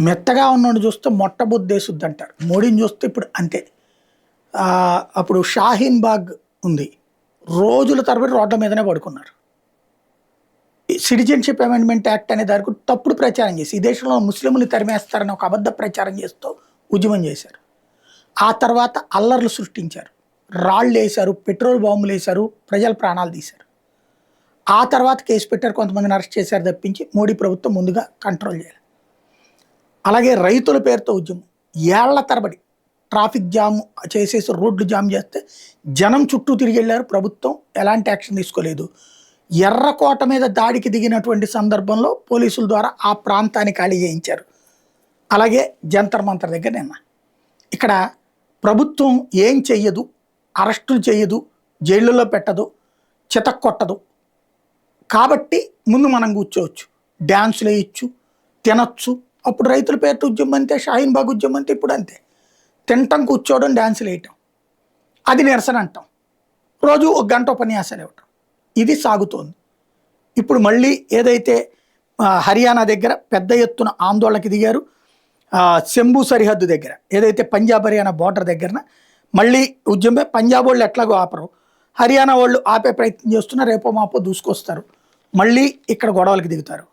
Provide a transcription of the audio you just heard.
మెత్తగా ఉన్నోడు చూస్తే మొట్టబుద్దేశుద్ది అంటారు. మోడీని చూస్తే ఇప్పుడు అంతే. అప్పుడు షాహీన్ బాగ్ ఉంది, రోజుల తరబడి రోడ్ల మీదనే పడుకున్నారు. సిటిజన్షిప్ అమెండ్మెంట్ యాక్ట్ అనే దానికి తప్పుడు ప్రచారం చేసి ఈ దేశంలో ముస్లింలు తరిమేస్తారని ఒక అబద్ధ ప్రచారం చేస్తూ ఉద్యమం చేశారు. ఆ తర్వాత అల్లర్లు సృష్టించారు, రాళ్ళు వేశారు, పెట్రోల్ బాంబులు వేశారు, ప్రజల ప్రాణాలు తీశారు. ఆ తర్వాత కేసు పెట్టారు, కొంతమందిని అరెస్ట్ చేశారు తప్పించి మోడీ ప్రభుత్వం ముందుగా కంట్రోల్ చేయాలి. అలాగే రైతుల పేరుతో ఉద్యమం ఏళ్ల తరబడి ట్రాఫిక్ జామ్ చేసేసి రోడ్లు జామ్ చేస్తే జనం చుట్టూ తిరిగి వెళ్ళారు, ప్రభుత్వం ఎలాంటి యాక్షన్ తీసుకోలేదు. ఎర్రకోట మీద దాడికి దిగినటువంటి సందర్భంలో పోలీసుల ద్వారా ఆ ప్రాంతాన్ని ఖాళీ చేయించారు. అలాగే జంతర్ మంతర్ దగ్గర నిన్న ఇక్కడ ప్రభుత్వం ఏం చెయ్యదు, అరెస్టులు చేయదు, జైళ్ళల్లో పెట్టదు, చితక్కొట్టదు. కాబట్టి ముందు మనం కూర్చోవచ్చు, డ్యాన్సులు వేయచ్చు, తినచ్చు. అప్పుడు రైతుల పేరుతో ఉద్యమం అంతే, షాహీన్ బాగ్ ఉద్యమం అంతే. ఇప్పుడు అంతే, తినటం, కూర్చోవడం, డ్యాన్సులు వేయటం, అది నిరసన అంటాం. రోజు 1 గంట ఉపన్యాసాలు ఇవ్వటం, ఇది సాగుతోంది. ఇప్పుడు మళ్ళీ ఏదైతే హర్యానా దగ్గర పెద్ద ఎత్తున ఆందోళనకి దిగారు, శంభు సరిహద్దు దగ్గర ఏదైతే పంజాబ్ హర్యానా బోర్డర్ దగ్గరన మళ్ళీ ఉద్యమే. పంజాబ్ వాళ్ళు ఎట్లాగో ఆపరు, హర్యానా వాళ్ళు ఆపే ప్రయత్నం చేస్తున్నారు, రేపో మాపో దూసుకొస్తారు, మళ్ళీ ఇక్కడ గొడవలకి దిగుతారు.